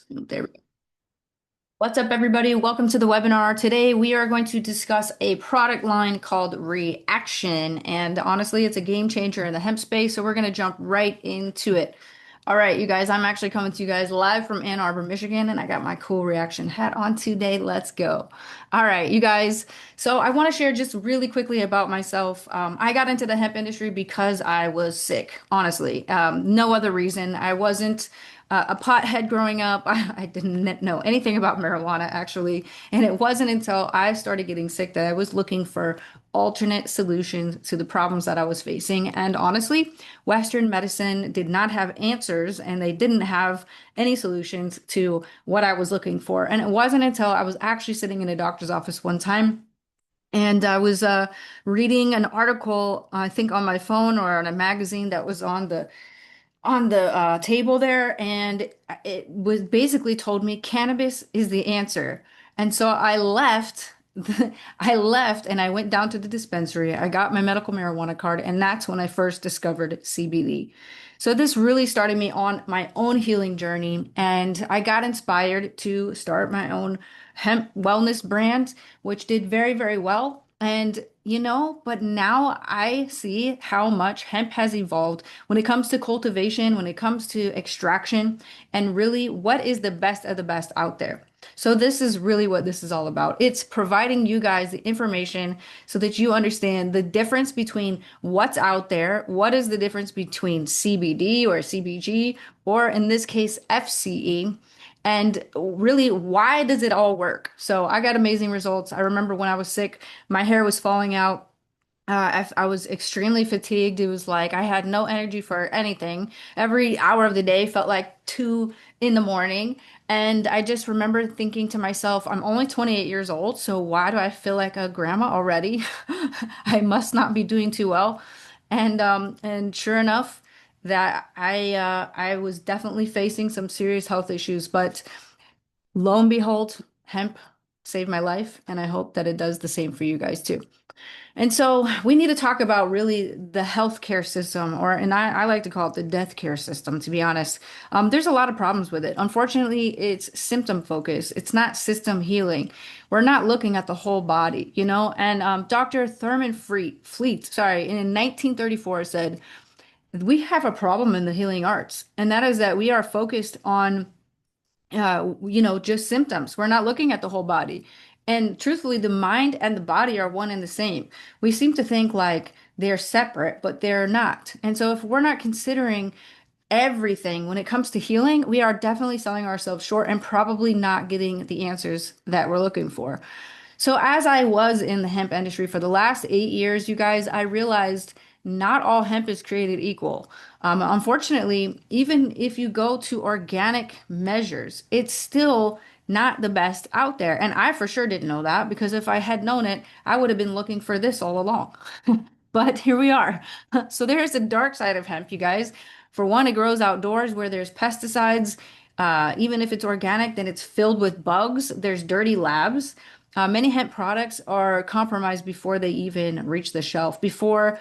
There we go. What's up, everybody? Welcome to the webinar. Today, we are going to discuss a product line called Reaction. And honestly, it's a game changer in the hemp space. So we're going to jump right into it. All right, you guys, I'm actually coming to you guys live from Ann Arbor, Michigan, and I got my cool Reaction hat on today. Let's go. All right, you guys. So I want to share just really quickly about myself. I got into the hemp industry because I was sick, honestly. No other reason. I wasn't a pothead growing up. I didn't know anything about marijuana actually. And it wasn't until I started getting sick that I was looking for alternate solutions to the problems that I was facing. And honestly, Western medicine did not have answers and they didn't have any solutions to what I was looking for. And it wasn't until I was actually sitting in a doctor's office one time. And I was reading an article, I think on my phone or on a magazine that was on the table there, and it was basically told me cannabis is the answer. And so I left. I left and I went down to the dispensary. I got my medical marijuana card, and that's when I first discovered CBD. So this really started me on my own healing journey, and I got inspired to start my own hemp wellness brand, which did very, very well. And but now I see how much hemp has evolved when it comes to cultivation, when it comes to extraction, and really what is the best of the best out there. So this is really what this is all about. It's providing you guys the information so that you understand the difference between what's out there, what is the difference between CBD or CBG, or in this case, FCE. And really, why does it all work? So I got amazing results. I remember when I was sick, my hair was falling out. I was extremely fatigued. It was like I had no energy for anything. Every hour of the day felt like 2 in the morning. And I just remember thinking to myself, I'm only 28 years old, so why do I feel like a grandma already? I must not be doing too well. And sure enough, that I was definitely facing some serious health issues, but lo and behold, hemp saved my life, and I hope that it does the same for you guys too. And so we need to talk about really the healthcare system, and I like to call it the death care system, to be honest. There's a lot of problems with it. Unfortunately, it's symptom focused. It's not system healing. We're not looking at the whole body, And Dr. Thurman Fleet, sorry, in 1934 said, we have a problem in the healing arts, and that is that we are focused on just symptoms. We're not looking at the whole body. And truthfully, the mind and the body are one and the same. We seem to think like they're separate, but they're not. And so if we're not considering everything when it comes to healing, we are definitely selling ourselves short and probably not getting the answers that we're looking for. So, as I was in the hemp industry for the last 8 years, you guys, I realized not all hemp is created equal. Unfortunately, even if you go to organic measures, it's still not the best out there. And I for sure didn't know that because if I had known it, I would have been looking for this all along. But here we are. So, there's the dark side of hemp, you guys. For one, it grows outdoors where there's pesticides. Even if it's organic, then it's filled with bugs. There's dirty labs. Many hemp products are compromised before they even reach the shelf, before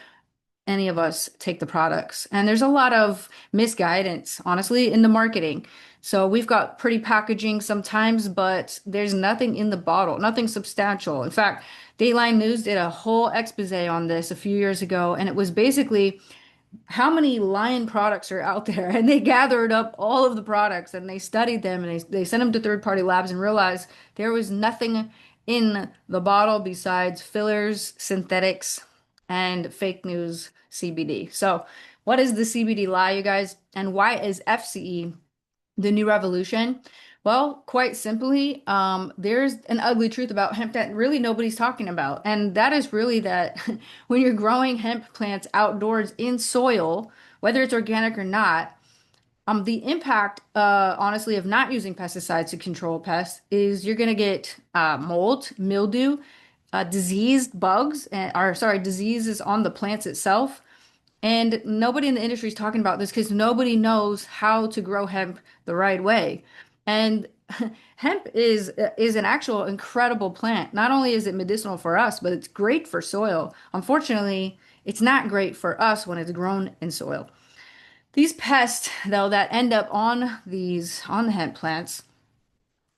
any of us take the products. And there's a lot of misguidance, honestly, in the marketing. So we've got pretty packaging sometimes, but there's nothing in the bottle, nothing substantial. In fact, Dateline News did a whole expose on this a few years ago, and it was basically how many lion products are out there, and they gathered up all of the products and they studied them and they sent them to third-party labs and realized there was nothing in the bottle besides fillers, synthetics, and fake news CBD. So what is the CBD lie, you guys, and why is FCE the new revolution? Well, quite simply, there's an ugly truth about hemp that really nobody's talking about. And that is really that when you're growing hemp plants outdoors in soil, whether it's organic or not, the impact, honestly, of not using pesticides to control pests is you're going to get mold, mildew, diseased bugs, or sorry, diseases on the plants itself. And nobody in the industry is talking about this because nobody knows how to grow hemp the right way. And hemp is an actual incredible plant. Not only is it medicinal for us, but it's great for soil. Unfortunately, it's not great for us when it's grown in soil. These pests, though, that end up on the hemp plants,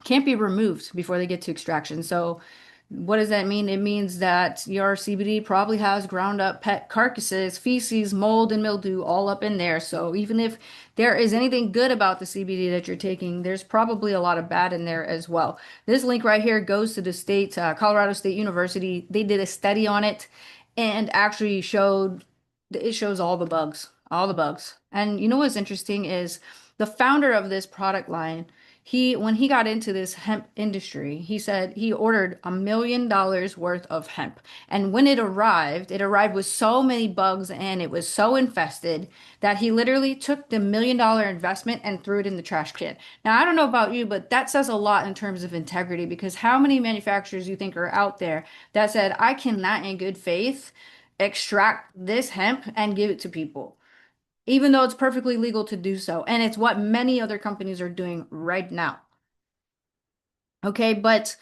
can't be removed before they get to extraction. So what does that mean? It means that your CBD probably has ground up pet carcasses, feces, mold, and mildew all up in there. So even if there is anything good about the CBD that you're taking, there's probably a lot of bad in there as well. This link right here goes to the state, Colorado State University. They did a study on it and actually showed it shows all the bugs, all the bugs. And you know what's interesting is the founder of this product line, when he got into this hemp industry, he said he ordered $1 million worth of hemp. And when it arrived with so many bugs and it was so infested that he literally took the $1 million investment and threw it in the trash can. Now, I don't know about you, but that says a lot in terms of integrity, because how many manufacturers you think are out there that said, I cannot in good faith extract this hemp and give it to people, even though it's perfectly legal to do so. And it's what many other companies are doing right now. Okay, but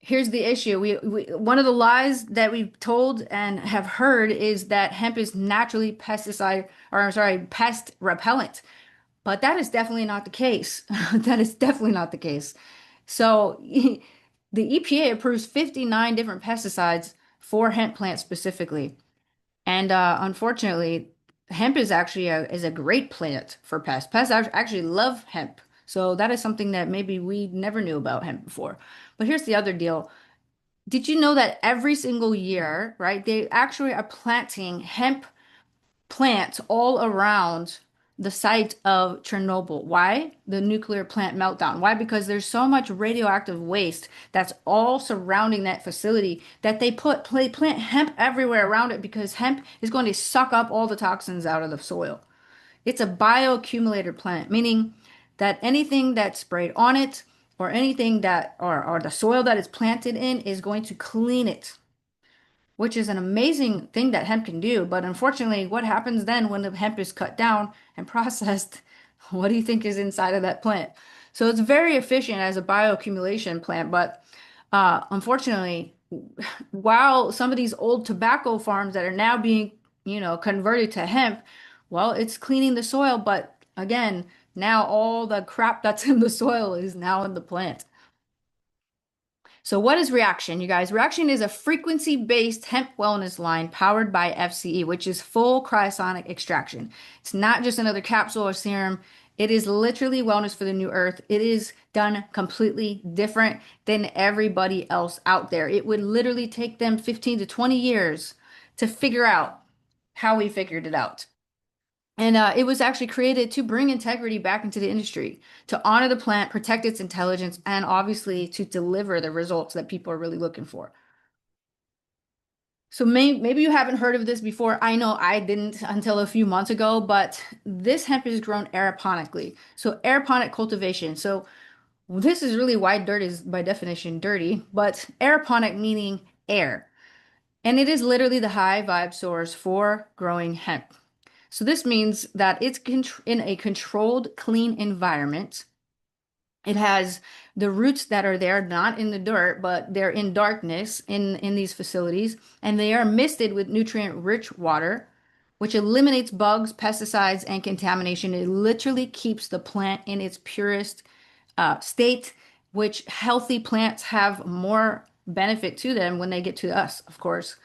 here's the issue. One of the lies that we've told and have heard is that hemp is naturally pesticide, or I'm sorry, pest repellent. But that is definitely not the case. That is definitely not the case. So the EPA approves 59 different pesticides for hemp plants specifically. And unfortunately, hemp is actually is a great plant for pests. Pests actually love hemp. So that is something that maybe we never knew about hemp before. But here's the other deal. Did you know that every single year, right, they actually are planting hemp plants all around the site of Chernobyl? Why? The nuclear plant meltdown. Why? Because there's so much radioactive waste that's all surrounding that facility that they plant hemp everywhere around it, because hemp is going to suck up all the toxins out of the soil. It's a bioaccumulator plant, meaning that anything that's sprayed on it or anything that or the soil that it's planted in is going to clean it, which is an amazing thing that hemp can do. But unfortunately, what happens then when the hemp is cut down and processed? What do you think is inside of that plant? So it's very efficient as a bioaccumulation plant, but unfortunately, while some of these old tobacco farms that are now being, converted to hemp, well, it's cleaning the soil, but again, now all the crap that's in the soil is now in the plant. So what is Reaction, you guys? Reaction is a frequency-based hemp wellness line powered by FCE, which is full cryosonic extraction. It's not just another capsule or serum. It is literally wellness for the new earth. It is done completely different than everybody else out there. It would literally take them 15 to 20 years to figure out how we figured it out. And it was actually created to bring integrity back into the industry, to honor the plant, protect its intelligence, and obviously to deliver the results that people are really looking for. So maybe you haven't heard of this before. I know I didn't until a few months ago, but this hemp is grown aeroponically. So aeroponic cultivation. So this is really why dirt is by definition dirty, but aeroponic meaning air. And it is literally the high vibe source for growing hemp. So this means that it's in a controlled, clean environment. It has the roots that are there, not in the dirt, but they're in darkness in these facilities, and they are misted with nutrient-rich water, which eliminates bugs, pesticides, and contamination. It literally keeps the plant in its purest state, which healthy plants have more benefit to them when they get to us, of course.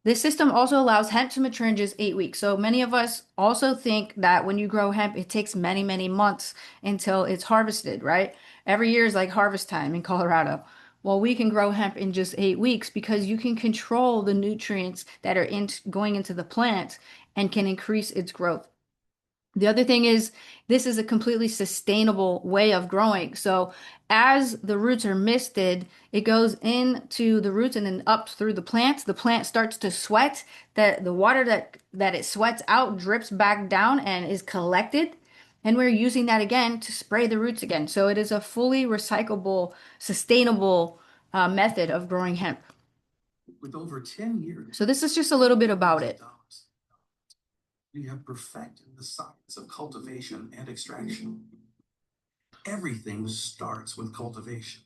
This system also allows hemp to mature in just 8 weeks. So many of us also think that when you grow hemp, it takes many, many months until it's harvested, right? Every year is like harvest time in Colorado. Well, we can grow hemp in just 8 weeks because you can control the nutrients that are going into the plant and can increase its growth. The other thing is, this is a completely sustainable way of growing. So as the roots are misted, it goes into the roots and then up through the plant. The plant starts to sweat. The water that it sweats out drips back down and is collected. And we're using that again to spray the roots again. So it is a fully recyclable, sustainable method of growing hemp. With over 10 years. So this is just a little bit about it. We have perfected the science of cultivation and extraction. Everything starts with cultivation.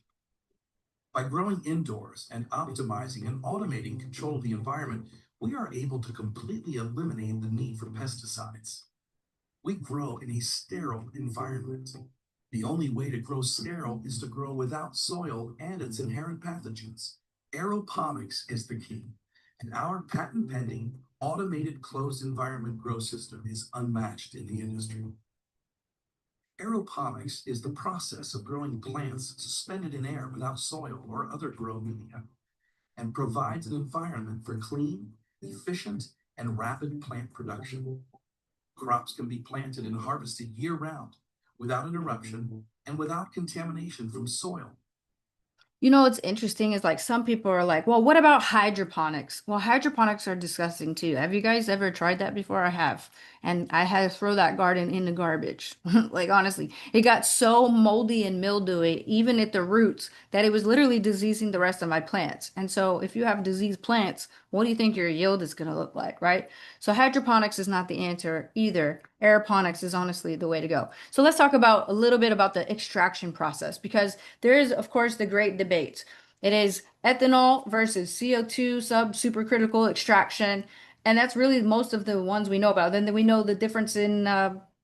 By growing indoors and optimizing and automating control of the environment, we are able to completely eliminate the need for pesticides. We grow in a sterile environment. The only way to grow sterile is to grow without soil and its inherent pathogens. Aeroponics is the key, and our patent pending automated closed environment grow system is unmatched in the industry. Aeroponics is the process of growing plants suspended in air without soil or other grow media and provides an environment for clean, efficient, and rapid plant production. Crops can be planted and harvested year round without interruption and without contamination from soil. You know, what's interesting is like some people are like, well, what about hydroponics? Well, hydroponics are disgusting too. Have you guys ever tried that before? I have. And I had to throw that garden in the garbage. Like, honestly, it got so moldy and mildewy, even at the roots, that it was literally diseasing the rest of my plants. And so, if you have diseased plants, what do you think your yield is going to look like, right? So, hydroponics is not the answer either. Aeroponics is honestly the way to go. So, let's talk about a little bit about the extraction process because there is, of course, the great debate. It is ethanol versus CO2 sub supercritical extraction. And that's really most of the ones we know about. Then we know the difference in,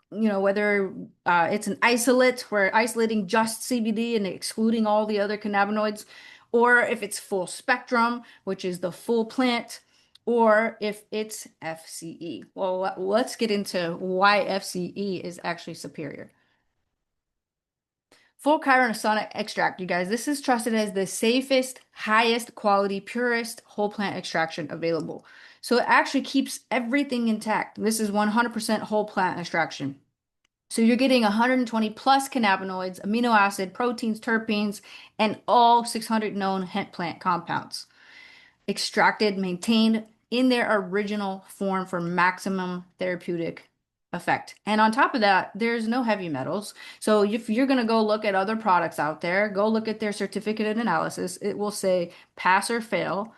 whether it's an isolate, where isolating just CBD and excluding all the other cannabinoids, or if it's full spectrum, which is the full plant, or if it's FCE. Well, let's get into why FCE is actually superior. Full chironosonic extract, you guys. This is trusted as the safest, highest quality, purest whole plant extraction available. So it actually keeps everything intact. This is 100% whole plant extraction. So you're getting 120 plus cannabinoids, amino acid, proteins, terpenes, and all 600 known hemp plant compounds extracted, maintained in their original form for maximum therapeutic effect. And on top of that, there's no heavy metals. So if you're going to go look at other products out there, go look at their certificate analysis. It will say pass or fail.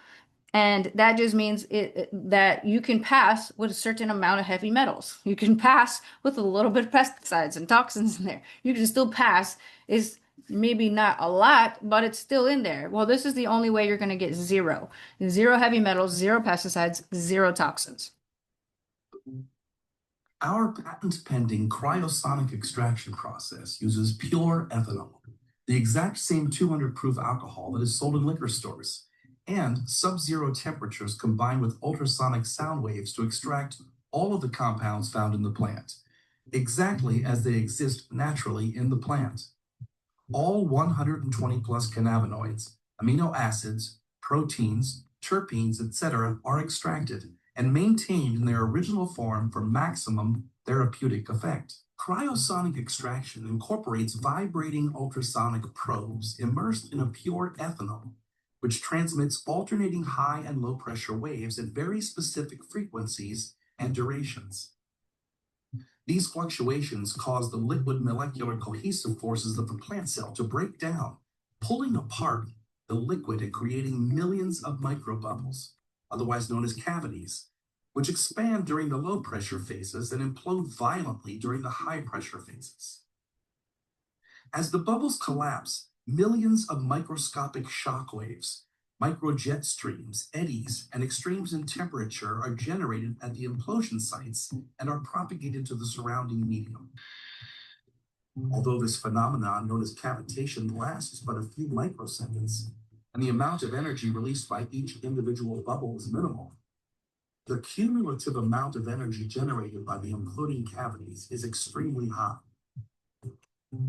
And that just means that you can pass with a certain amount of heavy metals. You can pass with a little bit of pesticides and toxins in there. You can still pass. Is maybe not a lot, but it's still in there. Well, this is the only way you're going to get zero. Zero heavy metals, zero pesticides, zero toxins. Our patent pending cryosonic extraction process uses pure ethanol, the exact same 200 proof alcohol that is sold in liquor stores, and sub zero temperatures combined with ultrasonic sound waves to extract all of the compounds found in the plant, exactly as they exist naturally in the plant. All 120 plus cannabinoids, amino acids, proteins, terpenes, etc., are extracted and maintained in their original form for maximum therapeutic effect. Cryosonic extraction incorporates vibrating ultrasonic probes immersed in a pure ethanol, which transmits alternating high and low pressure waves at very specific frequencies and durations. These fluctuations cause the liquid molecular cohesive forces of the plant cell to break down, pulling apart the liquid and creating millions of microbubbles, otherwise known as cavities, which expand during the low pressure phases and implode violently during the high pressure phases. As the bubbles collapse, millions of microscopic shock waves, microjet streams, eddies, and extremes in temperature are generated at the implosion sites and are propagated to the surrounding medium. Although this phenomenon, known as cavitation, lasts but a few microseconds, and the amount of energy released by each individual bubble is minimal, the cumulative amount of energy generated by the imploding cavities is extremely high.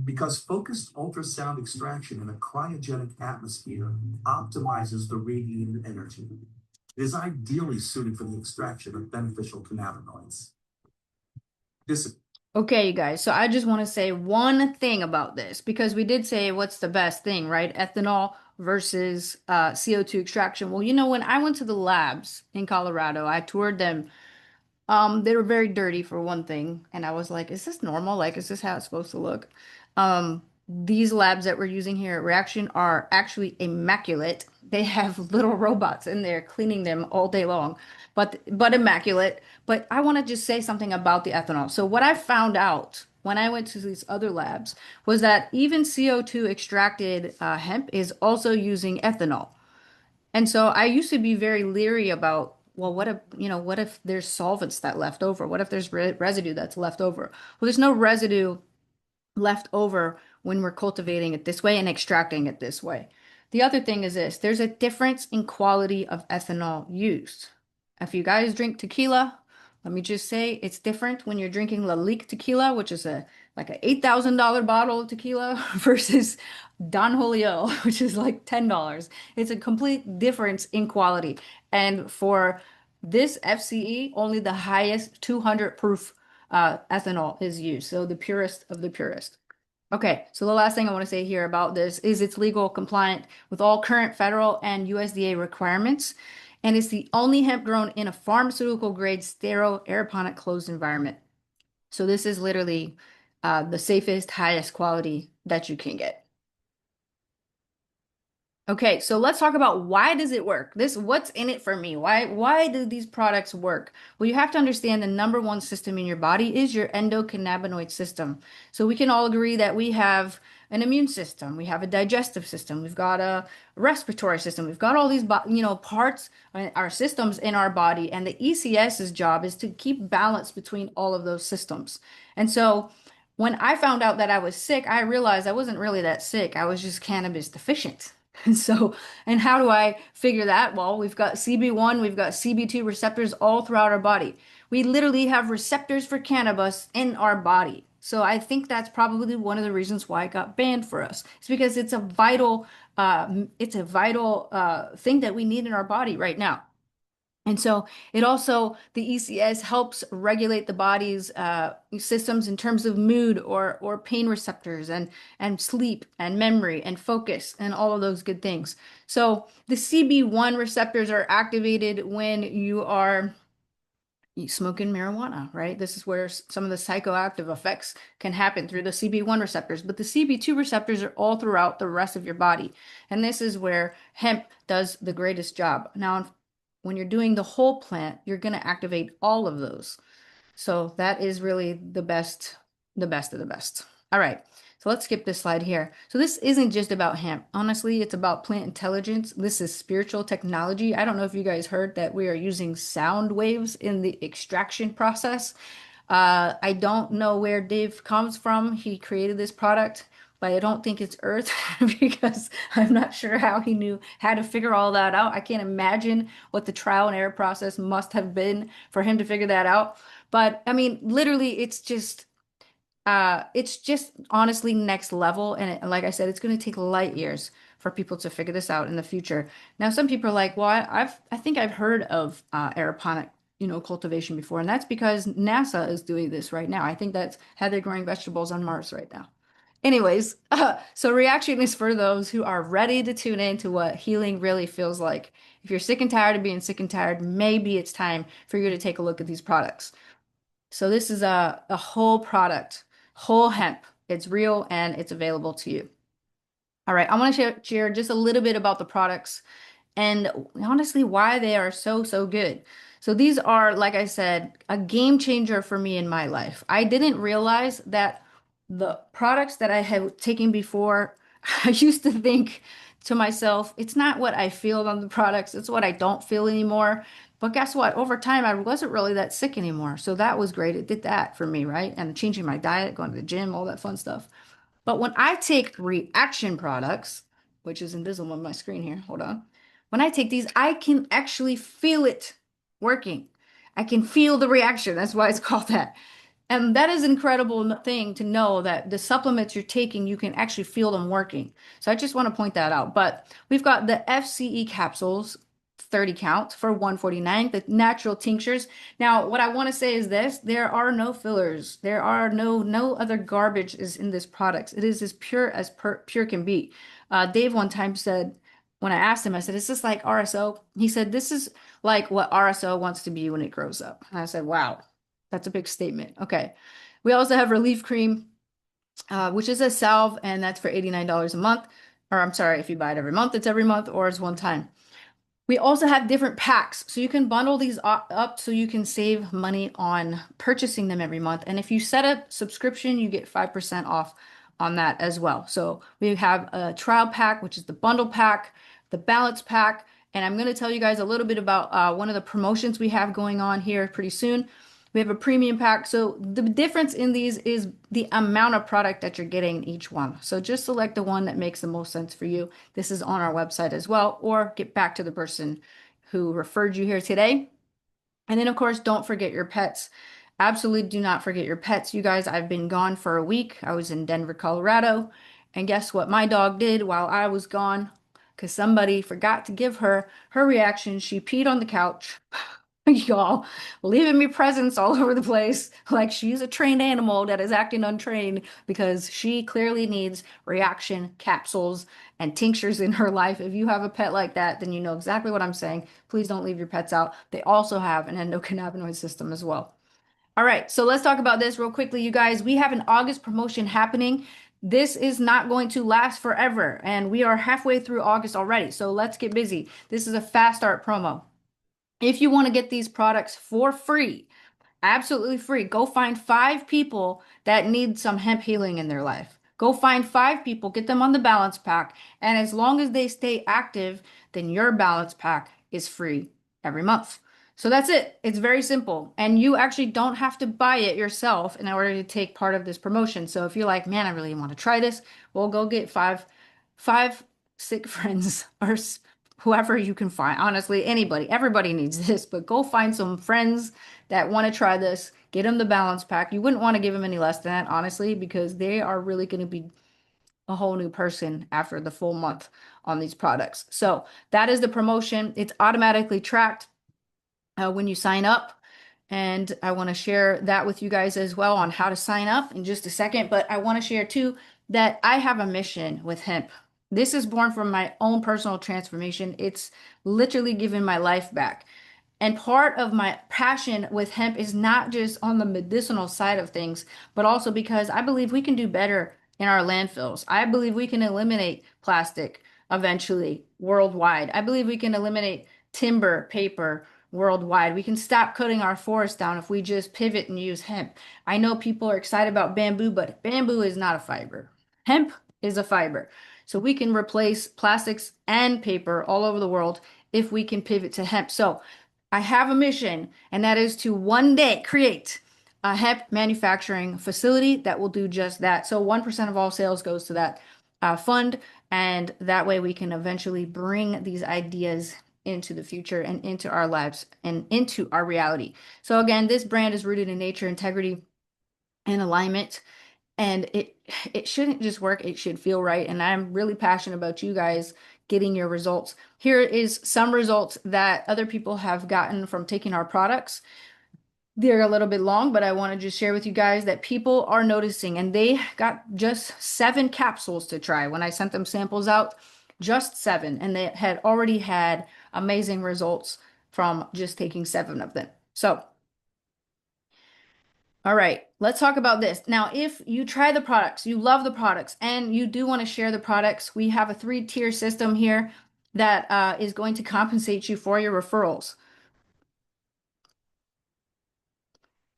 Because focused ultrasound extraction in a cryogenic atmosphere optimizes the radiated energy. It is ideally suited for the extraction of beneficial cannabinoids. This Okay, you guys. So I just want to say one thing about this because we did say what's the best thing, right? Ethanol versus CO2 extraction. Well, when I went to the labs in Colorado, I toured them. They were very dirty for one thing, and I was like, is this normal? Like, is this how it's supposed to look? These labs that we're using here at Reaction are actually immaculate. They have little robots in there cleaning them all day long, but immaculate. But I want to just say something about the ethanol. So what I found out when I went to these other labs was that even CO2 extracted hemp is also using ethanol. And so I used to be very leery about, well, what if there's solvents that left over? What if there's residue that's left over? Well, there's no residue left over when we're cultivating it this way and extracting it this way. The other thing is this, there's a difference in quality of ethanol used. If you guys drink tequila, let me just say it's different when you're drinking La Lique tequila, which is a like a $8,000 bottle of tequila versus Don Julio, which is like $10. It's a complete difference in quality. And for this FCE, only the highest 200 proof ethanol is used. So the purest of the purest. Okay, so the last thing I want to say here about this is it's legal compliant with all current federal and USDA requirements, and it's the only hemp grown in a pharmaceutical grade sterile aeroponic closed environment. So this is literally the safest, highest quality that you can get. Okay, so let's talk about why does it work? What's in it for me? Why do these products work? Well, you have to understand the number one system in your body is your endocannabinoid system. So we can all agree that we have an immune system, we have a digestive system, we've got a respiratory system, we've got all these parts, our systems in our body, and the ECS's job is to keep balance between all of those systems. And so when I found out that I was sick, I realized I wasn't really that sick. I was just cannabis deficient. And so, and how do I figure that? Well, we've got CB1, we've got CB2 receptors all throughout our body. We literally have receptors for cannabis in our body. So I think that's probably one of the reasons why it got banned for us. It's because it's a vital thing that we need in our body right now. And so it also, the ECS helps regulate the body's systems in terms of mood or pain receptors and sleep and memory and focus and all of those good things. So the CB1 receptors are activated when you are smoking marijuana, right? This is where some of the psychoactive effects can happen through the CB1 receptors, but the CB2 receptors are all throughout the rest of your body. And this is where hemp does the greatest job. Now, when you're doing the whole plant, you're going to activate all of those. So that is really the best of the best. All right. So let's skip this slide here. So this isn't just about hemp. Honestly, it's about plant intelligence. This is spiritual technology. I don't know if you guys heard that we are using sound waves in the extraction process. I don't know where Dave comes from. He created this product, but I don't think it's Earth because I'm not sure how he knew how to figure all that out. I can't imagine what the trial and error process must have been for him to figure that out. But I mean, literally, it's just honestly next level. And like I said, it's going to take light years for people to figure this out in the future. Now, some people are like, well, I think I've heard of aeroponic, cultivation before, and that's because NASA is doing this right now. I think that's how they're growing vegetables on Mars right now. Anyways, so reaction is for those who are ready to tune into what healing really feels like. If you're sick and tired of being sick and tired, maybe it's time for you to take a look at these products. So this is a whole product, whole hemp. It's real and it's available to you. All right, I want to share just a little bit about the products and honestly why they are so, so good. So these are, like I said, a game changer for me in my life. I didn't realize that the products that I had taken before, I used to think to myself, it's not what I feel on the products, it's what I don't feel anymore. But guess what? Over time, I wasn't really that sick anymore. So that was great. It did that for me, right? And changing my diet, going to the gym, all that fun stuff. But when I take reaction products, which is invisible on my screen here, hold on. When I take these, I can actually feel it working. I can feel the reaction. That's why it's called that. And that is an incredible thing to know that the supplements you're taking, you can actually feel them working. So I just want to point that out. But we've got the FCE capsules, 30 count for 149, the natural tinctures. Now, what I want to say is this, there are no fillers. There are no other garbage is in this product. It is as pure as pure can be. Dave one time said, when I asked him, I said, is this like RSO? He said, this is like what RSO wants to be when it grows up. And I said, wow. That's a big statement. Okay. We also have Relief Cream, which is a salve, and that's for $89 a month. Or I'm sorry, if you buy it every month, it's every month, or it's one time. We also have different packs, so you can bundle these up so you can save money on purchasing them every month. And if you set a subscription, you get 5% off on that as well. So we have a trial pack, which is the bundle pack, the balance pack, and I'm going to tell you guys a little bit about one of the promotions we have going on here pretty soon. We have a premium pack. So the difference in these is the amount of product that you're getting in each one. So just select the one that makes the most sense for you. This is on our website as well, or get back to the person who referred you here today. And then, of course, don't forget your pets. Absolutely do not forget your pets. You guys, I've been gone for a week. I was in Denver, Colorado. And guess what my dog did while I was gone? Because somebody forgot to give her her reaction. She peed on the couch. Y'all, leaving me presents all over the place. Like she's a trained animal that is acting untrained because she clearly needs reaction capsules and tinctures in her life. If you have a pet like that, then you know exactly what I'm saying. Please don't leave your pets out. They also have an endocannabinoid system as well. All right, so let's talk about this real quickly, you guys. We have an August promotion happening. This is not going to last forever, and we are halfway through August already. So let's get busy. This is a fast start promo. If you want to get these products for free, absolutely free, go find 5 people that need some hemp healing in their life. Go find 5 people, get them on the balance pack, and as long as they stay active, then your balance pack is free every month. So that's it. It's very simple. And you actually don't have to buy it yourself in order to take part of this promotion. So if you're like, man, I really want to try this, well, go get five sick friends or whoever you can find. Honestly, anybody, everybody needs this, but go find some friends that want to try this. Get them the balance pack. You wouldn't want to give them any less than that, honestly, because they are really going to be a whole new person after the full month on these products. So that is the promotion. It's automatically tracked when you sign up. And I want to share that with you guys as well on how to sign up in just a second. But I want to share too that I have a mission with hemp. This is born from my own personal transformation. It's literally given my life back. And part of my passion with hemp is not just on the medicinal side of things, but also because I believe we can do better in our landfills. I believe we can eliminate plastic eventually worldwide. I believe we can eliminate timber, paper worldwide. We can stop cutting our forests down if we just pivot and use hemp. I know people are excited about bamboo, but bamboo is not a fiber. Hemp is a fiber. So we can replace plastics and paper all over the world if we can pivot to hemp. So I have a mission, and that is to one day create a hemp manufacturing facility that will do just that. So 1% of all sales goes to that fund, and that way we can eventually bring these ideas into the future and into our lives and into our reality. So again, this brand is rooted in nature, integrity, and alignment. And it shouldn't just work, it should feel right. And I'm really passionate about you guys getting your results. Here is some results that other people have gotten from taking our products. They're a little bit long, but I want to just share with you guys that people are noticing, and they got just 7 capsules to try. When I sent them samples out, just 7, and they had already had amazing results from just taking 7 of them. So all right, let's talk about this. Now, if you try the products, you love the products, and you do want to share the products, we have a 3-tier system here that is going to compensate you for your referrals.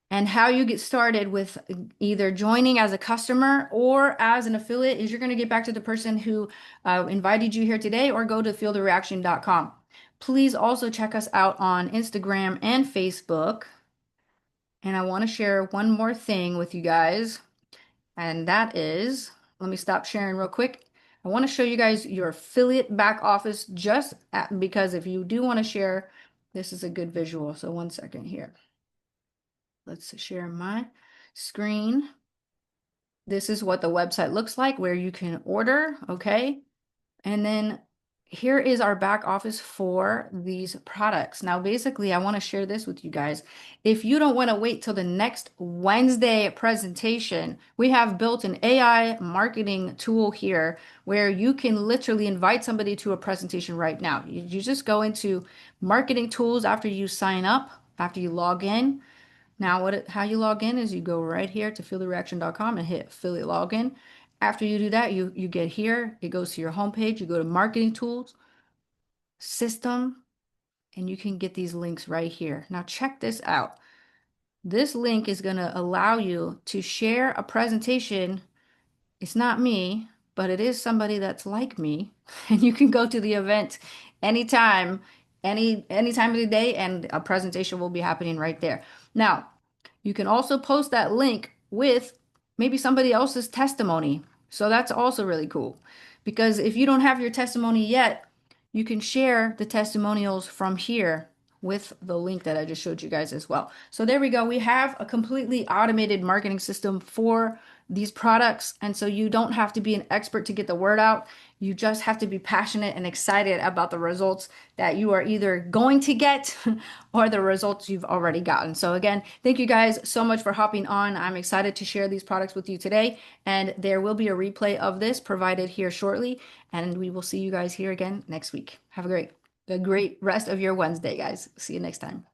And how you get started with either joining as a customer or as an affiliate is you're going to get back to the person who invited you here today or go to feelthereaction.com. Please also check us out on Instagram and Facebook. And I want to share one more thing with you guys. And that is, let me stop sharing real quick. I want to show you guys your affiliate back office because if you do want to share, this is a good visual. So one second here. Let's share my screen. This is what the website looks like where you can order, okay? And then here is our back office for these products. Now, basically, I want to share this with you guys. If you don't want to wait till the next Wednesday presentation, we have built an AI marketing tool here where you can literally invite somebody to a presentation right now. You just go into marketing tools after you sign up, after you log in. Now, how you log in is you go right here to feelthereaction.com and hit affiliate login. After you do that, you get here, it goes to your homepage, you go to marketing tools, system, and you can get these links right here. Now check this out. This link is going to allow you to share a presentation. It's not me, but it is somebody that's like me. And you can go to the event anytime, any time of the day, and a presentation will be happening right there. Now, You can also post that link with maybe somebody else's testimony. So that's also really cool because if you don't have your testimony yet, you can share the testimonials from here with the link that I just showed you guys as well. So there we go. We have a completely automated marketing system for these products. And so you don't have to be an expert to get the word out. You just have to be passionate and excited about the results that you are either going to get or the results you've already gotten. So again, thank you guys so much for hopping on. I'm excited to share these products with you today, and there will be a replay of this provided here shortly, and we will see you guys here again next week. Have a great rest of your Wednesday, guys. See you next time.